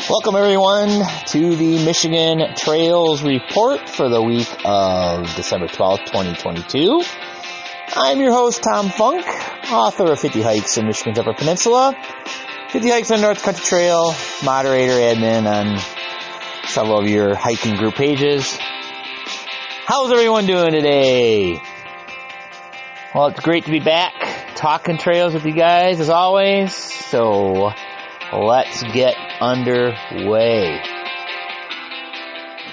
Welcome everyone to the Michigan Trails Report for the week of December 12th, 2022. I'm your host, Tom Funk, author of 50 Hikes in Michigan's Upper Peninsula, 50 Hikes on North Country Trail, moderator, admin on several of your hiking group pages. How's everyone doing today? Well, it's great to be back talking trails with you guys as always, so let's get underway.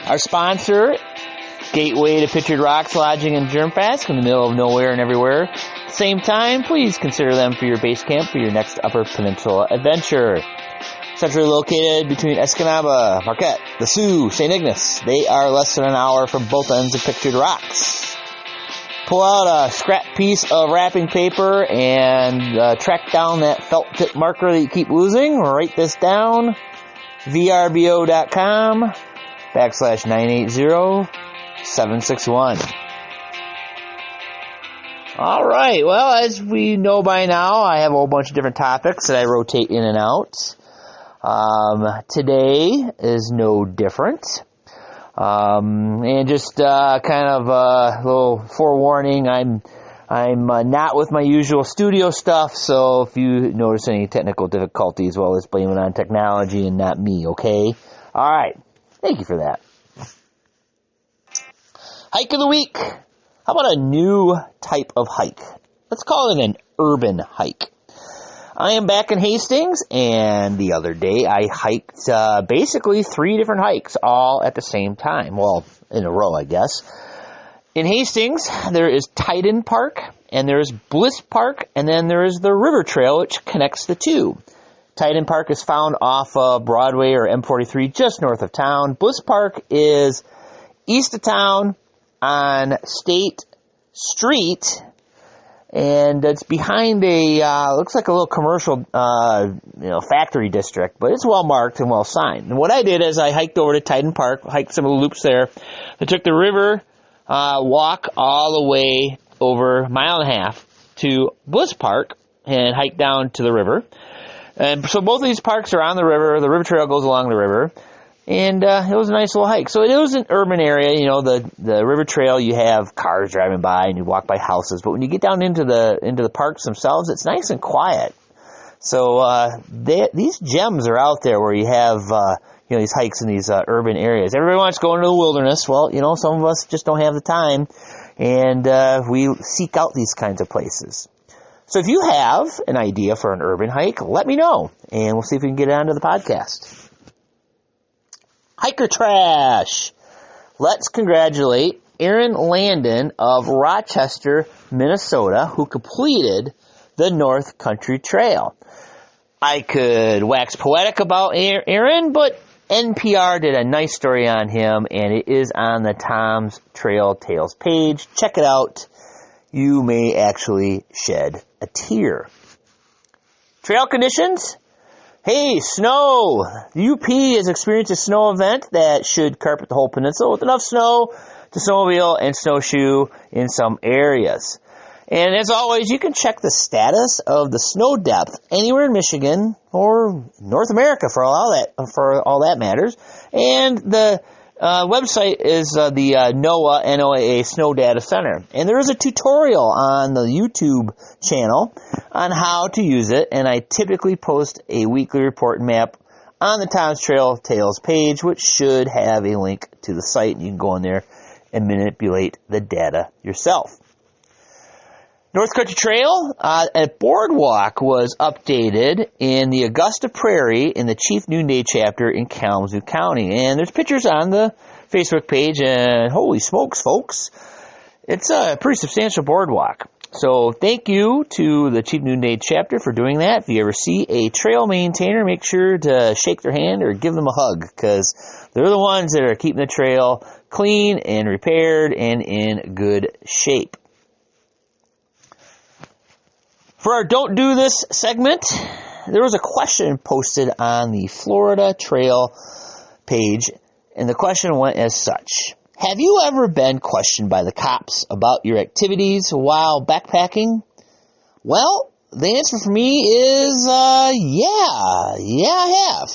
Our sponsor, Gateway to Pictured Rocks Lodging and Germfast in the middle of nowhere and everywhere. At the same time, please consider them for your base camp for your next Upper Peninsula adventure. Centrally located between Escanaba, Marquette, the Sioux, St. Ignace. They are less than an hour from both ends of Pictured Rocks. Pull out a scrap piece of wrapping paper and track down that felt tip marker that you keep losing. Write this down. vrbo.com/980-761. All right. Well, as we know by now, I have a whole bunch of different topics that I rotate in and out. Today is no different. And just kind of a little forewarning, I'm not with my usual studio stuff, so if you notice any technical difficulties, well, let's blame it on technology and not me, okay? All right. Thank you for that. Hike of the week. How about a new type of hike? Let's call it an urban hike. I am back in Hastings, and the other day I hiked basically 3 different hikes all at the same time. Well, in a row, I guess. In Hastings, there is Titan Park, and there is Bliss Park, and then there is the River Trail, which connects the two. Titan Park is found off Broadway or M43, just north of town. Bliss Park is east of town on State Street, and it's behind a, looks like a little commercial, factory district, but it's well marked and well signed. And what I did is I hiked over to Titan Park, hiked some of the loops there. I took the river walk all the way over a mile and a half to Bliss Park and hiked down to the river. And so both of these parks are on the river. The river trail goes along the river. And it was a nice little hike. So it was an urban area, the river trail, you have cars driving by and you walk by houses. But when you get down into the parks themselves, it's nice and quiet. So these gems are out there where you have these hikes in these urban areas. Everybody wants to go into the wilderness. Well, some of us just don't have the time, and we seek out these kinds of places. So if you have an idea for an urban hike, let me know, and we'll see if we can get it onto the podcast. Hiker Trash. Let's congratulate Aaron Landon of Rochester, Minnesota, who completed the North Country Trail. I could wax poetic about Aaron, but NPR did a nice story on him, and it is on the Tom's Trail Tales page. Check it out. You may actually shed a tear. Trail conditions. Hey, snow! The UP has experienced a snow event that should carpet the whole peninsula with enough snow to snowmobile and snowshoe in some areas. And as always, you can check the status of the snow depth anywhere in Michigan or North America for all that matters. And the website is the NOAA Snow Data Center. And there is a tutorial on the YouTube channel on how to use it. And I typically post a weekly report map on the Tom's Trail Tales page, which should have a link to the site. You can go in there and manipulate the data yourself. North Country Trail, a boardwalk was updated in the Augusta Prairie in the Chief Noonday chapter in Kalamazoo County. And there's pictures on the Facebook page, and holy smokes, folks, it's a pretty substantial boardwalk. So thank you to the Chief Noonday chapter for doing that. If you ever see a trail maintainer, make sure to shake their hand or give them a hug, because they're the ones that are keeping the trail clean and repaired and in good shape. For our Don't Do This segment, there was a question posted on the Florida Trail page, and the question went as such. Have you ever been questioned by the cops about your activities while backpacking? Well, the answer for me is, yeah, I have.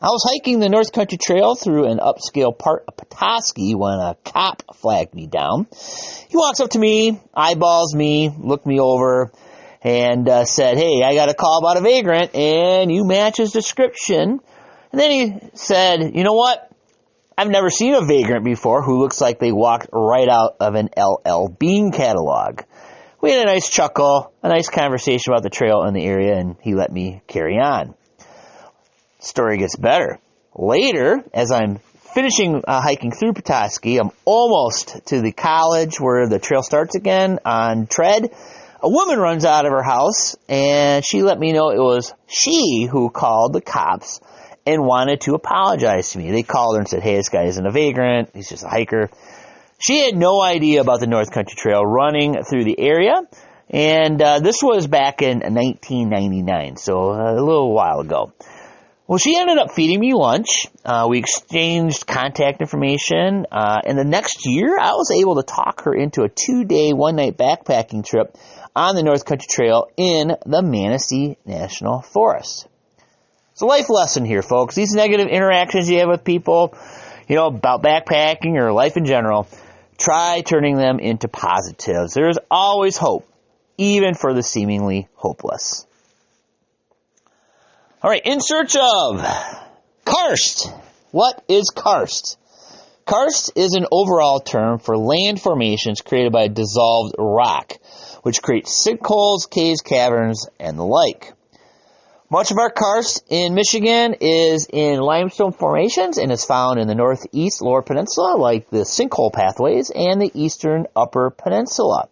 I was hiking the North Country Trail through an upscale part of Petoskey when a cop flagged me down. He walks up to me, eyeballs me, looked me over, and said, "Hey, I got a call about a vagrant, and you match his description." And then he said, "You know what? I've never seen a vagrant before who looks like they walked right out of an LL Bean catalog." We had a nice chuckle, a nice conversation about the trail in the area, and he let me carry on. Story gets better. Later, as I'm finishing hiking through Petoskey, I'm almost to the college where the trail starts again on tread. A woman runs out of her house, and she let me know it was she who called the cops and wanted to apologize to me. They called her and said, "Hey, this guy isn't a vagrant. He's just a hiker." She had no idea about the North Country Trail running through the area, and this was back in 1999, so a little while ago. Well, she ended up feeding me lunch. We exchanged contact information, and the next year I was able to talk her into a 2-day, 1-night backpacking trip on the North Country Trail in the Manistee National Forest. It's a life lesson here, folks. These negative interactions you have with people, about backpacking or life in general, try turning them into positives. There is always hope, even for the seemingly hopeless. All right, in search of karst. What is karst? Karst is an overall term for land formations created by dissolved rock, which creates sinkholes, caves, caverns, and the like. Much of our karst in Michigan is in limestone formations and is found in the northeast lower peninsula, like the sinkhole pathways, and the eastern upper peninsula.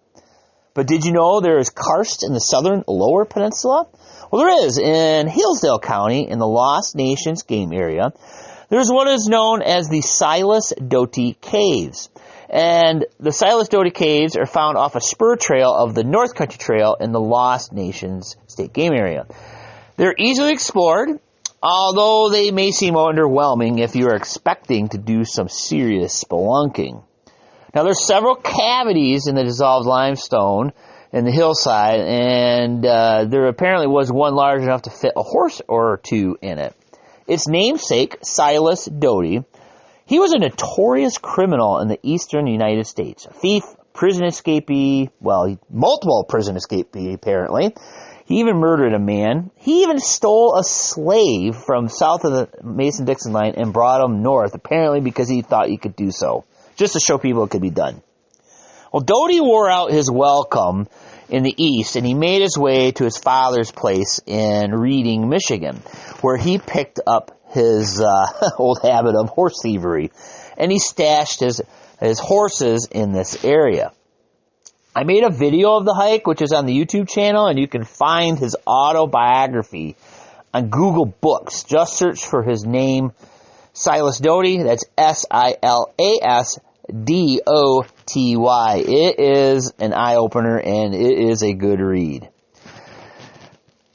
But did you know there is karst in the southern lower peninsula? Well, there is. In Hillsdale County, in the Lost Nations game area, there's what is known as the Silas Doty Caves. And the Silas Doty Caves are found off a spur trail of the North Country Trail in the Lost Nations state game area. They're easily explored, although they may seem underwhelming if you are expecting to do some serious spelunking. Now, there's several cavities in the dissolved limestone in the hillside, and there apparently was one large enough to fit a horse or two in it. Its namesake, Silas Doty, he was a notorious criminal in the eastern United States. A thief, prison escapee, multiple prison escapee apparently. He even murdered a man. He even stole a slave from south of the Mason-Dixon line and brought him north, apparently because he thought he could do so, just to show people it could be done. Well, Doty wore out his welcome in the east, and he made his way to his father's place in Reading, Michigan, where he picked up his old habit of horse thievery, and he stashed his horses in this area. I made a video of the hike, which is on the YouTube channel, and you can find his autobiography on Google Books. Just search for his name, Silas Doty. That's SILASDOTY. It is an eye-opener, and it is a good read.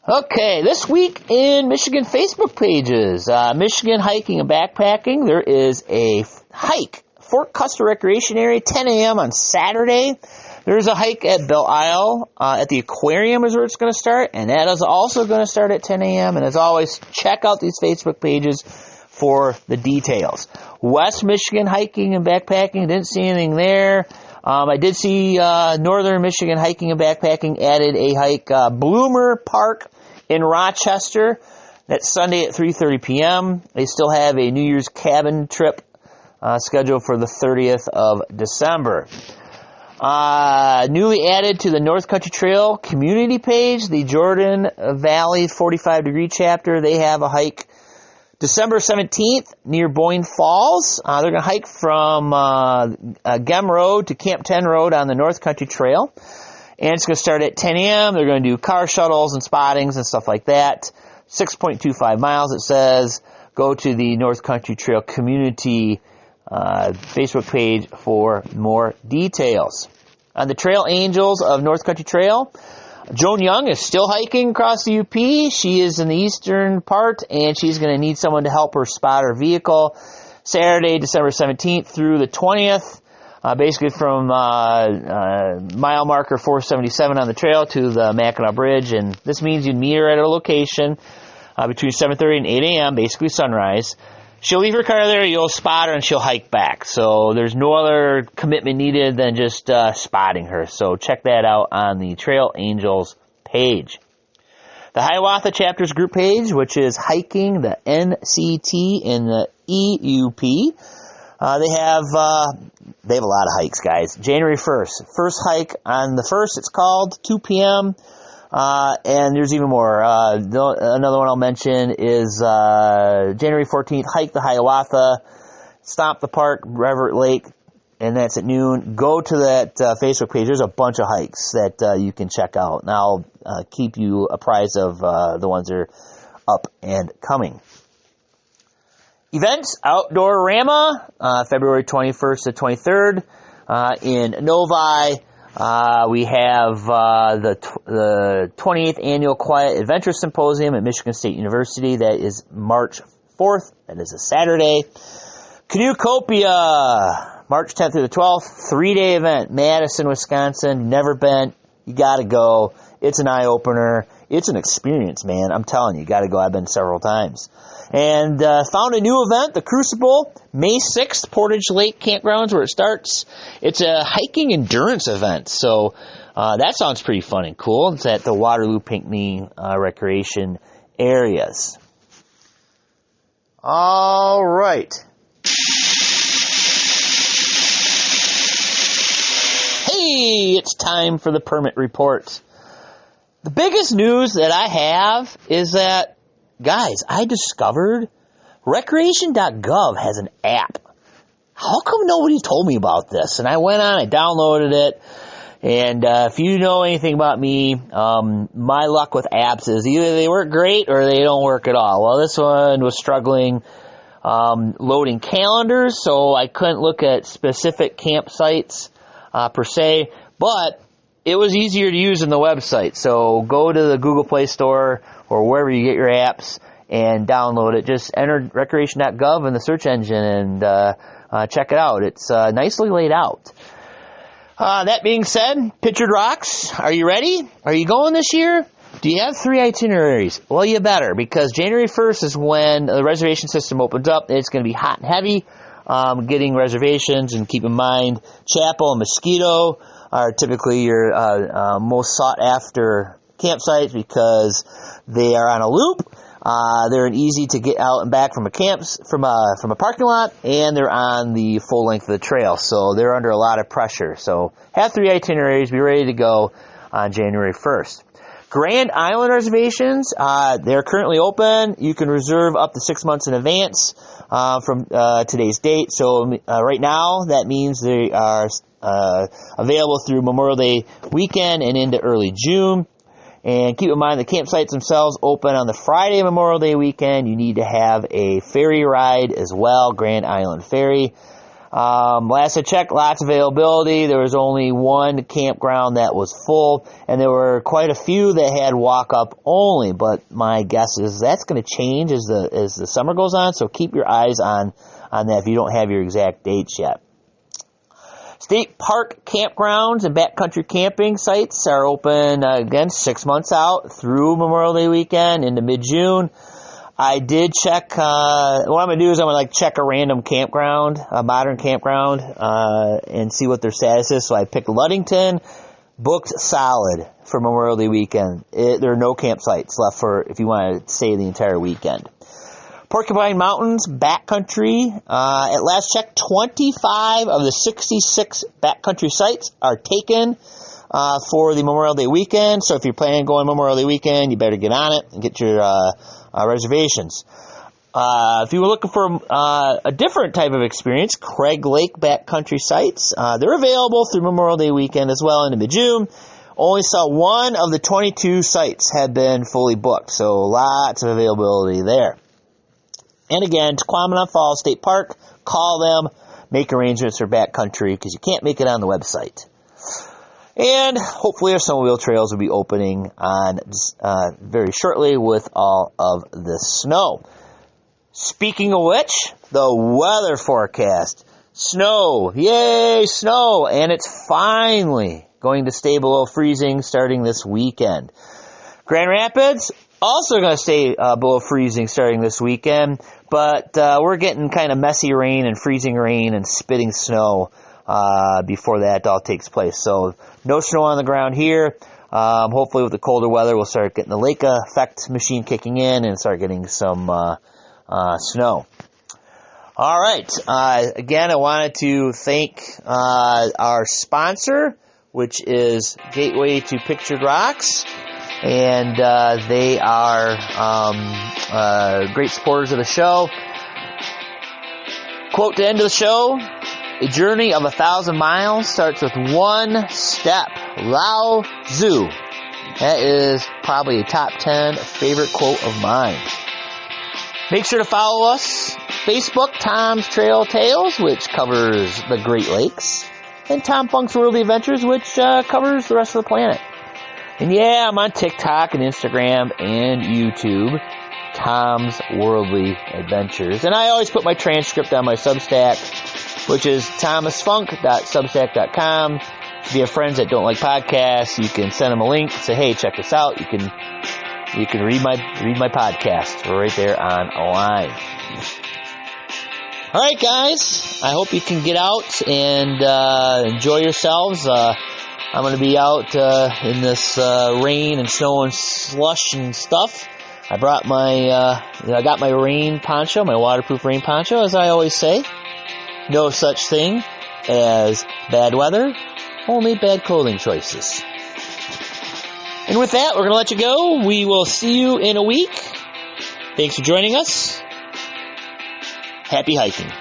Okay, this week in Michigan Facebook pages, Michigan Hiking and Backpacking, there is a hike, Fort Custer Recreation Area, 10 a.m. on Saturday. There's a hike at Belle Isle at the aquarium is where it's going to start, and that is also going to start at 10 a.m. And as always, check out these Facebook pages for the details. West Michigan Hiking and Backpacking, didn't see anything there. I did see Northern Michigan Hiking and Backpacking added a hike, Bloomer Park in Rochester. That's Sunday at 3:30 p.m. They still have a New Year's cabin trip scheduled for the 30th of December. Newly added to the North Country Trail community page, the Jordan Valley 45 Degree chapter, they have a hike December 17th near Boyne Falls. They're going to hike from Gem Road to Camp 10 Road on the North Country Trail. And it's going to start at 10 a.m. They're going to do car shuttles and spottings and stuff like that. 6.25 miles, it says. Go to the North Country Trail community Facebook page for more details. On the Trail Angels of North Country Trail, Joan Young is still hiking across the UP. She is in the eastern part, and she's going to need someone to help her spot her vehicle Saturday, December 17th through the 20th, basically from mile marker 477 on the trail to the Mackinac Bridge. And this means you'd meet her at a location between 7:30 and 8 a.m., basically sunrise. She'll leave her car there, you'll spot her, and she'll hike back. So there's no other commitment needed than just spotting her. So check that out on the Trail Angels page. The Hiawatha Chapters group page, which is hiking the NCT and the EUP. They have a lot of hikes, guys. January 1st. First hike on the 1st, it's called, 2 p.m., and there's even more. Another one I'll mention is January 14th, hike the Hiawatha, stomp the park, Revert Lake, and that's at noon. Go to that Facebook page. There's a bunch of hikes that you can check out, and I'll keep you apprised of the ones that are up and coming. Events, Outdoor Rama, February 21st to 23rd in Novi. We have the 28th Annual Quiet Adventure Symposium at Michigan State University. That is March 4th. That is a Saturday. Canoecopia, March 10th through the 12th. 3-day event, Madison, Wisconsin. Never been. You got to go. It's an eye-opener. It's an experience, man. I'm telling you, you got to go. I've been several times. And found a new event, the Crucible, May 6th, Portage Lake Campgrounds, where it starts. It's a hiking endurance event, so that sounds pretty fun and cool. It's at the Waterloo Pinckney recreation areas. All right. Hey, it's time for the permit report. The biggest news that I have is that, guys, I discovered recreation.gov has an app. How come nobody told me about this? And I went on, I downloaded it, and if you know anything about me, my luck with apps is either they work great or they don't work at all. Well, this one was struggling loading calendars, so I couldn't look at specific campsites per se, but it was easier to use than the website. So go to the Google Play Store or wherever you get your apps and download it. Just enter recreation.gov in the search engine and check it out. It's nicely laid out. That being said, Pictured Rocks, are you ready? Are you going this year? Do you have 3 itineraries? Well, you better, because January 1st is when the reservation system opens up. It's going to be hot and heavy getting reservations. And keep in mind, Chapel and Mosquito are typically your most sought-after campsites because they are on a loop. They're an easy to get out and back from a parking lot, and they're on the full length of the trail, so they're under a lot of pressure. So have 3 itineraries, be ready to go on January 1st. Grand Island reservations, they're currently open. You can reserve up to 6 months in advance from today's date. So right now, that means they are available through Memorial Day weekend and into early June. And keep in mind, the campsites themselves open on the Friday of Memorial Day weekend. You need to have a ferry ride as well, Grand Island Ferry. Last I checked, lots of availability. There was only one campground that was full, and there were quite a few that had walk-up only. But my guess is that's going to change as the summer goes on, so keep your eyes on that if you don't have your exact dates yet. State park campgrounds and backcountry camping sites are open, again, 6 months out through Memorial Day weekend into mid-June. I did check, what I'm going to do is I'm going to check a random campground, a modern campground, and see what their status is. So I picked Ludington, booked solid for Memorial Day weekend. There are no campsites left for if you want to stay the entire weekend. Porcupine Mountains, backcountry. At last check, 25 of the 66 backcountry sites are taken for the Memorial Day weekend. So if you're planning on going Memorial Day weekend, you better get on it and get your reservations. If you were looking for a different type of experience, Craig Lake backcountry sites, they're available through Memorial Day weekend as well into mid-June. Only saw one of the 22 sites had been fully booked, so lots of availability there. And again, Tequamanon Falls State Park, call them, make arrangements for backcountry because you can't make it on the website. And hopefully our snowmobile trails will be opening on very shortly with all of the snow. Speaking of which, the weather forecast. Snow. Yay, snow. And it's finally going to stay below freezing starting this weekend. Grand Rapids, Also going to stay below freezing starting this weekend, but we're getting kind of messy rain and freezing rain and spitting snow before that all takes place. So no snow on the ground here. Hopefully with the colder weather, we'll start getting the lake effect machine kicking in and start getting some snow. All right. Again, I wanted to thank our sponsor, which is Gateway to Pictured Rocks. And they are great supporters of the show. Quote to end of the show: "A journey of 1,000 miles starts with one step." Lao Tzu. That is probably a top 10 favorite quote of mine. Make sure to follow us. Facebook, Tom's Trail Tales, which covers the Great Lakes. And Tom Funk's Worldly Adventures, which covers the rest of the planet. And yeah, I'm on TikTok and Instagram and YouTube. Tom's Worldly Adventures. And I always put my transcript on my Substack, which is thomasfunk.substack.com. If you have friends that don't like podcasts, you can send them a link. Say, hey, check this out. You can read my podcast. We're right there online. All right, guys. I hope you can get out and enjoy yourselves. I'm going to be out in this rain and snow and slush and stuff. I brought I got my rain poncho, my waterproof rain poncho, as I always say. No such thing as bad weather, only bad clothing choices. And with that, we're going to let you go. We will see you in a week. Thanks for joining us. Happy hiking.